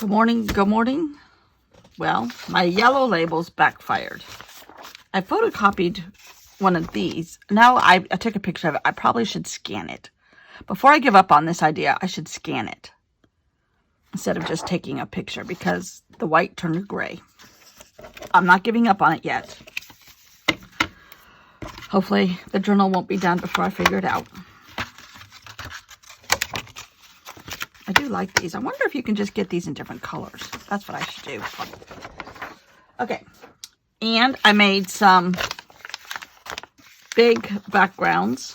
Good morning, good morning. Well, my yellow labels backfired. I photocopied one of these. Now I took a picture of it. I probably should scan it. Before I give up on this idea, I should scan it instead of just taking a picture because the white turned gray. I'm not giving up on it yet. Hopefully the journal won't be done before I figure it out. I do like these. I wonder if you can just get these in different colors. That's what I should do. Okay. And I made some big backgrounds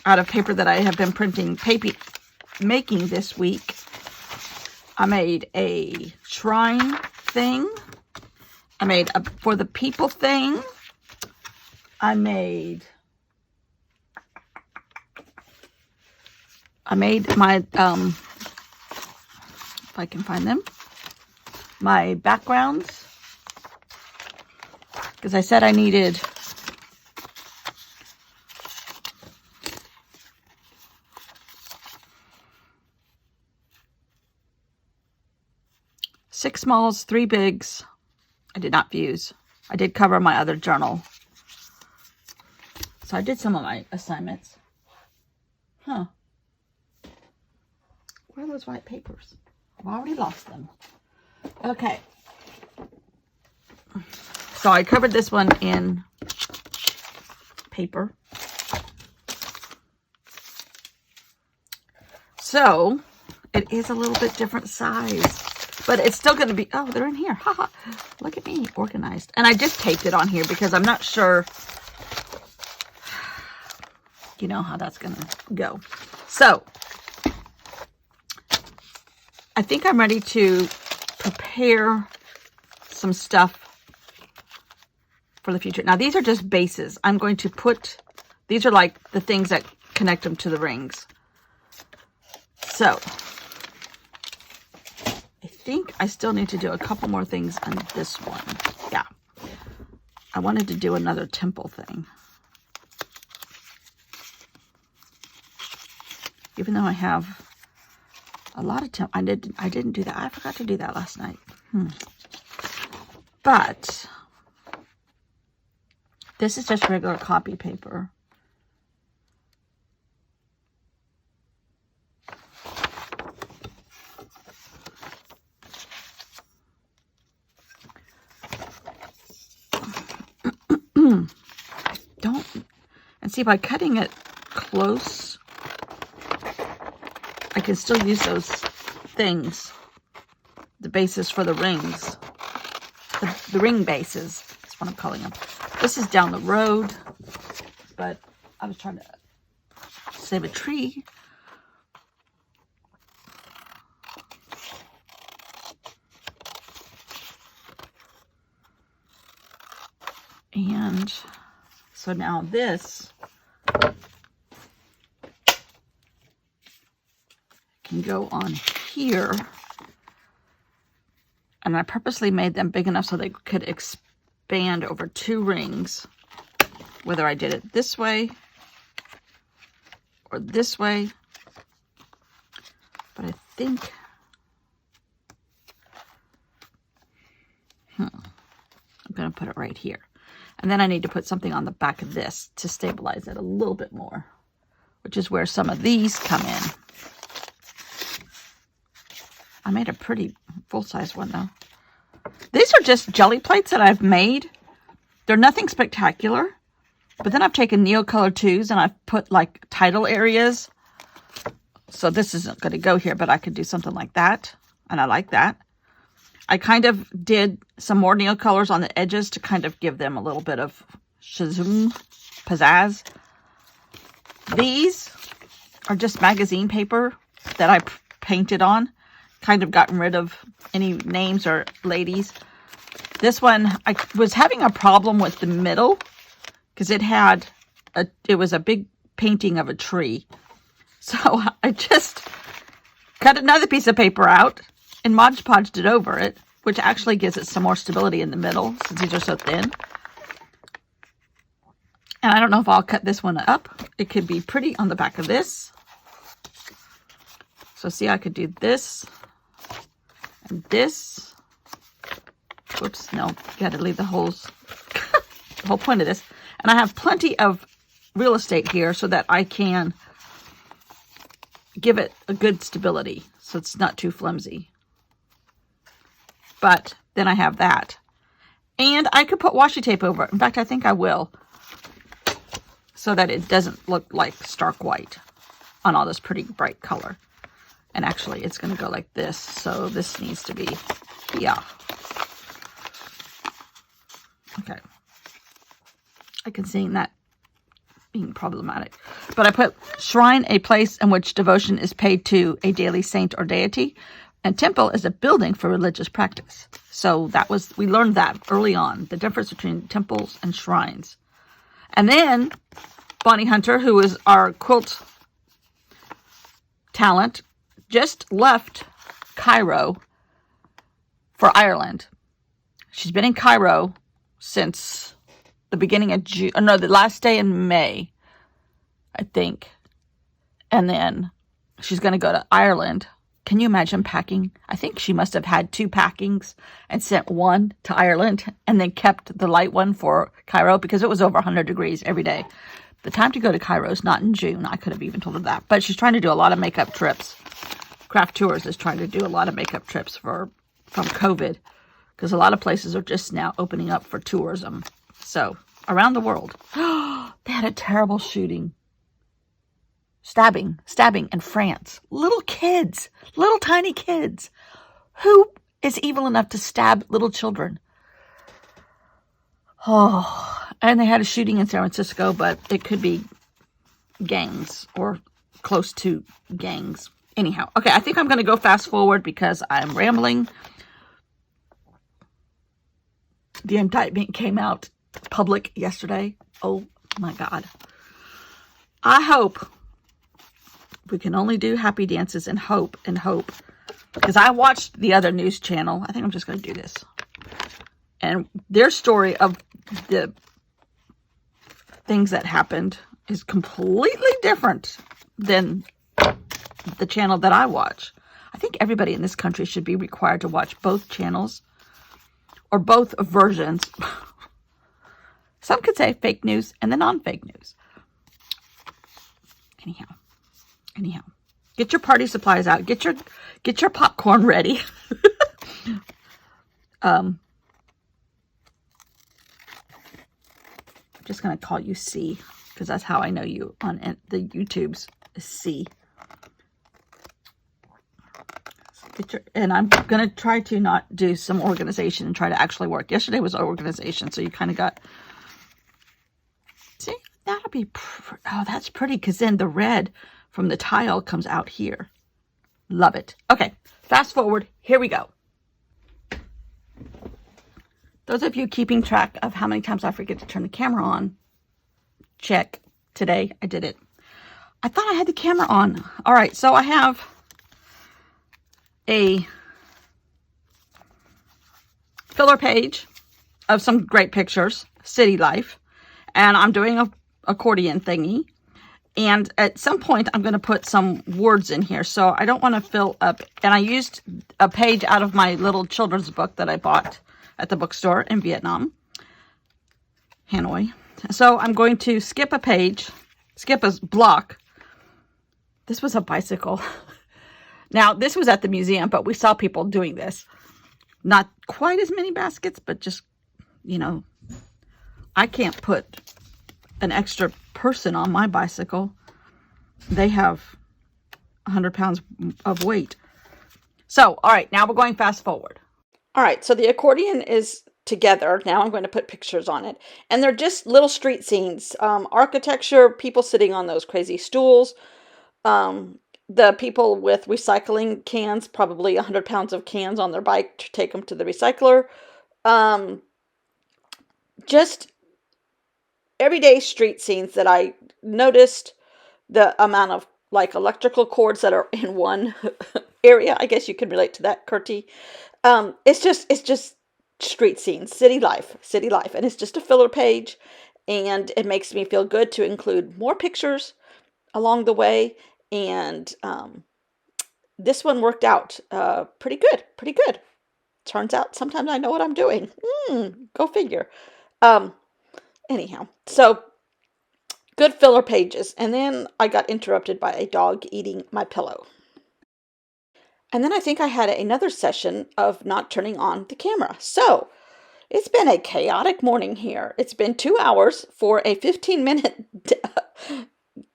out of paper that I have been making this week. I made a shrine thing. I made a for the people thing. I made my if I can find them, my backgrounds, because I said I needed six smalls, 3 bigs. I did not fuse. I did cover my other journal. So I did some of my assignments. Huh. Where are those white papers? I've already lost them. Okay. So I covered this one in paper. So it is a little bit different size, but it's still going to be, oh, they're in here. Haha. Look at me, organized. And I just taped it on here because I'm not sure, you know, how that's going to go. So I think I'm ready to prepare some stuff for the future. Now, these are just bases. I'm going to put, these are like the things that connect them to the rings. So, I think I still need to do a couple more things on this one. Yeah. I wanted to do another temple thing. Even though I have a lot of I didn't do that. I forgot to do that last night. But this is just regular copy paper. And see, by cutting it close, I can still use those things, the bases for the rings, the ring bases, that's what I'm calling them. This is down the road, but I was trying to save a tree. And so now this can go on here, and I purposely made them big enough so they could expand over 2 rings, whether I did it this way or this way. But I think I'm going to put it right here, and then I need to put something on the back of this to stabilize it a little bit more, which is where some of these come in. I made a pretty full-size one, though. These are just jelly plates that I've made. They're nothing spectacular. But then I've taken Neocolor 2s and I've put, like, title areas. So this isn't going to go here, but I could do something like that. And I like that. I kind of did some more Neocolors on the edges to kind of give them a little bit of pizzazz. These are just magazine paper that I painted on. Kind of gotten rid of any names or ladies. This one, I was having a problem with the middle because it was a big painting of a tree. So I just cut another piece of paper out and Mod Podged it over it, which actually gives it some more stability in the middle since these are so thin. And I don't know if I'll cut this one up. It could be pretty on the back of this. So see, I could do this this, whoops, no, you got to leave the holes. The whole point of this. And I have plenty of real estate here so that I can give it a good stability so it's not too flimsy. But then I have that. And I could put washi tape over it. In fact, I think I will. So that it doesn't look like stark white on all this pretty bright color. And actually, it's going to go like this. So this needs to be, yeah. Okay. I can see that being problematic. But I put shrine, a place in which devotion is paid to a daily saint or deity. And temple is a building for religious practice. So we learned that early on, the difference between temples and shrines. And then Bonnie Hunter, who is our quilt talent, just left Cairo for Ireland. She's been in Cairo since the beginning of June, no, the last day in May, I think. And then she's going to go to Ireland. Can you imagine packing? I think she must have had 2 packings and sent one to Ireland and then kept the light one for Cairo because it was over 100 degrees every day. The time to go to Cairo is not in June. I could have even told her that. But she's trying to do a lot of makeup trips. Craft Tours is trying to do a lot of makeup trips from COVID because a lot of places are just now opening up for tourism. So, around the world. They had a terrible shooting. Stabbing in France. Little kids. Little tiny kids. Who is evil enough to stab little children? Oh, and they had a shooting in San Francisco, but it could be gangs or close to gangs. Anyhow, okay, I think I'm going to go fast forward because I'm rambling. The indictment came out public yesterday. Oh my God. I hope we can only do happy dances and hope. Because I watched the other news channel. I think I'm just going to do this. And their story of the things that happened is completely different than the channel that I watch. I think everybody in this country should be required to watch both channels or both versions. Some could say fake news and the non-fake news. Anyhow, get your party supplies out. Get your popcorn ready. I'm just going to call you C because that's how I know you on the YouTubes is C. And I'm going to try to not do some organization and try to actually work. Yesterday was organization, so you kind of got... See, that'll be... Oh, that's pretty because then the red from the tile comes out here. Love it. Okay, fast forward. Here we go. Those of you keeping track of how many times I forget to turn the camera on, check. Today, I did it. I thought I had the camera on. All right, so I have a filler page of some great pictures, city life, and I'm doing a accordion thingy. And at some point, I'm going to put some words in here, so I don't want to fill up. And I used a page out of my little children's book that I bought at the bookstore in Vietnam, Hanoi. So I'm going to skip a page, skip a block. This was a bicycle. Now, this was at the museum, but we saw people doing this. Not quite as many baskets, but just, you know, I can't put an extra person on my bicycle. They have 100 pounds of weight. So, all right, now we're going fast forward. All right, so the accordion is together. Now I'm going to put pictures on it. And they're just little street scenes. Architecture, people sitting on those crazy stools. The people with recycling cans, probably 100 pounds of cans on their bike to take them to the recycler. Just everyday street scenes that I noticed the amount of like electrical cords that are in one area. I guess you can relate to that, Kurtie. It's just street scenes, city life. And it's just a filler page. And it makes me feel good to include more pictures along the way. And this one worked out pretty good, pretty good. Turns out sometimes I know what I'm doing. Go figure. Um, anyhow, so good filler pages. And then I got interrupted by a dog eating my pillow. And then I think I had another session of not turning on the camera. So it's been a chaotic morning here. It's been 2 hours for a 15-minute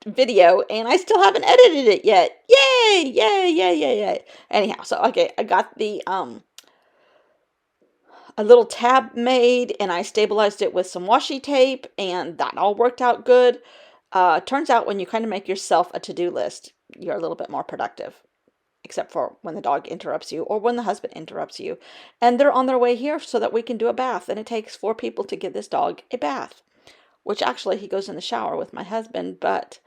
video, and I still haven't edited it yet. Yay! Yay! Yay! Yay! Yay! Anyhow, so okay, I got the a little tab made, and I stabilized it with some washi tape, and that all worked out good. Turns out when you kind of make yourself a to-do list, you're a little bit more productive, except for when the dog interrupts you or when the husband interrupts you. And they're on their way here so that we can do a bath, and it takes 4 people to give this dog a bath, which actually he goes in the shower with my husband, but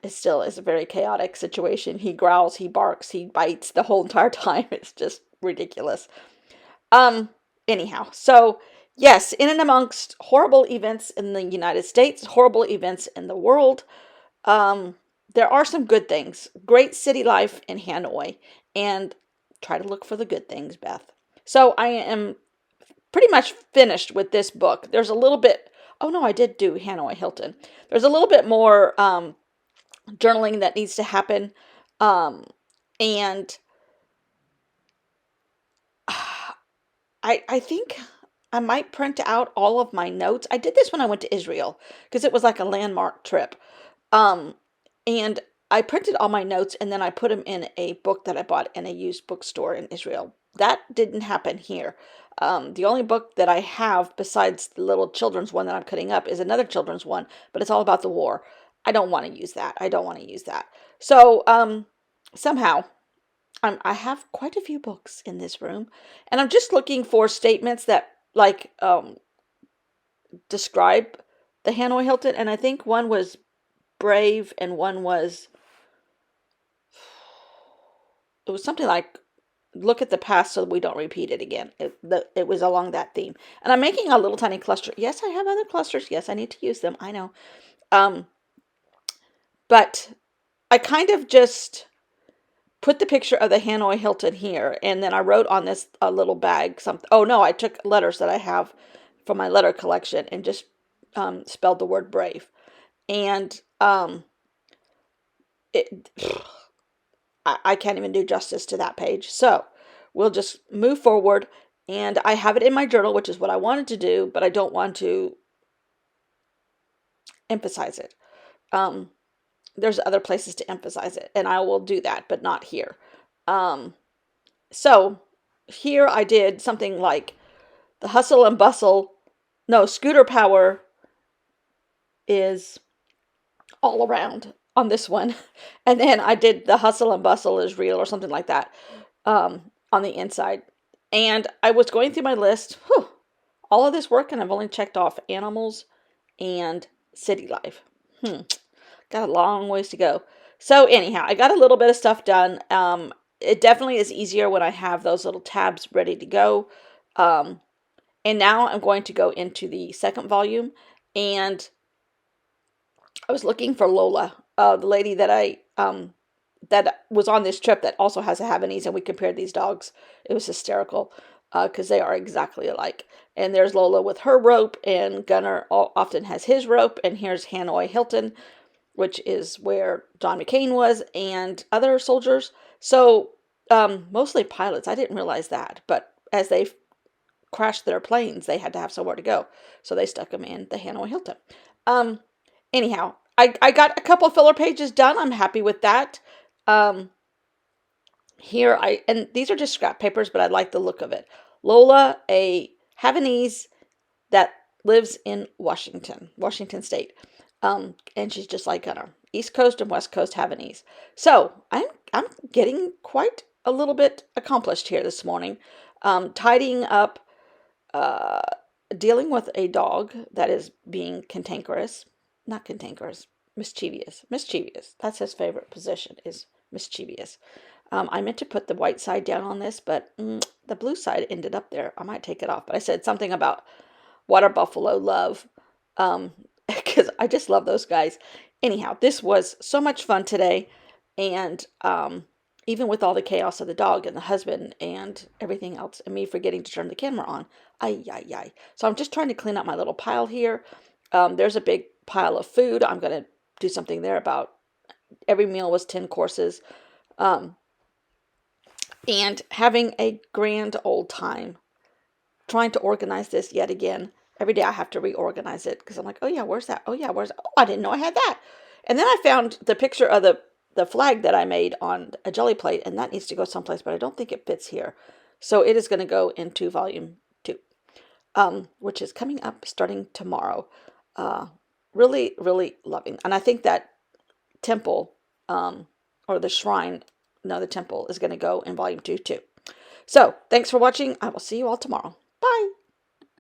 it still is a very chaotic situation. He growls, he barks, he bites the whole entire time. It's just ridiculous. Anyhow, so yes, in and amongst horrible events in the United States, horrible events in the world, there are some good things. Great city life in Hanoi, and try to look for the good things, Beth. So I am pretty much finished with this book. There's a little bit, oh no, I did do Hanoi Hilton. There's a little bit more journaling that needs to happen, and I think I might print out all of my notes. I did this when I went to Israel because it was like a landmark trip. And I printed all my notes and then I put them in a book that I bought in a used bookstore in Israel. That didn't happen here. The only book that I have besides the little children's one that I'm cutting up is another children's one, but it's all about the war. I don't want to use that. I don't want to use that. So somehow I have quite a few books in this room, and I'm just looking for statements that like describe the Hanoi Hilton. And I think one was brave, and one was it was something like look at the past so we don't repeat it again. It was along that theme. And I'm making a little tiny cluster. Yes, I have other clusters. Yes, I need to use them. I know. But I kind of just put the picture of the Hanoi Hilton here, and then I wrote on this little bag something. Oh no, I took letters that I have from my letter collection and just spelled the word brave. And it, I can't even do justice to that page. So we'll just move forward, and I have it in my journal, which is what I wanted to do, but I don't want to emphasize it. There's other places to emphasize it, and I will do that, but not here. So here I did something like the hustle and bustle. No, scooter power is all around on this one. And then I did the hustle and bustle is real or something like that on the inside. And I was going through my list, all of this work, and I've only checked off animals and city life. Got a long ways to go. So anyhow, I got a little bit of stuff done. It definitely is easier when I have those little tabs ready to go. And now I'm going to go into the second volume, and I was looking for Lola, the lady that I that was on this trip that also has a Havanese, and we compared these dogs. It was hysterical because they are exactly alike. And there's Lola with her rope, and Gunner often has his rope, and here's Hanoi Hilton, which is where John McCain was, and other soldiers. So mostly pilots. I didn't realize that, but as they crashed their planes, they had to have somewhere to go, so they stuck them in the Hanoi Hilton. Anyhow, I got a couple of filler pages done. I'm happy with that. Here and these are just scrap papers, but I like the look of it. Lola, a Havanese that lives in Washington State. And she's just like East Coast and West Coast Havanese. So I'm getting quite a little bit accomplished here this morning. Tidying up, dealing with a dog that is being mischievous. That's his favorite position, is mischievous. I meant to put the white side down on this, but the blue side ended up there. I might take it off, but I said something about water buffalo love, because I just love those guys. Anyhow, this was so much fun today, and even with all the chaos of the dog and the husband and everything else, and me forgetting to turn the camera on. Ay, ay, ay. So I'm just trying to clean up my little pile here. There's a big pile of food. I'm going to do something there about every meal was 10 courses. And having a grand old time trying to organize this yet again. Every day I have to reorganize it because I'm like, oh yeah, where's that? Oh yeah, where's that? Oh, I didn't know I had that. And then I found the picture of the flag that I made on a jelly plate, and that needs to go someplace, but I don't think it fits here. So it is going to go into volume 2, which is coming up starting tomorrow. Really, really loving. And I think that temple, or the shrine, no, the temple is going to go in volume 2 too. So thanks for watching. I will see you all tomorrow. Bye.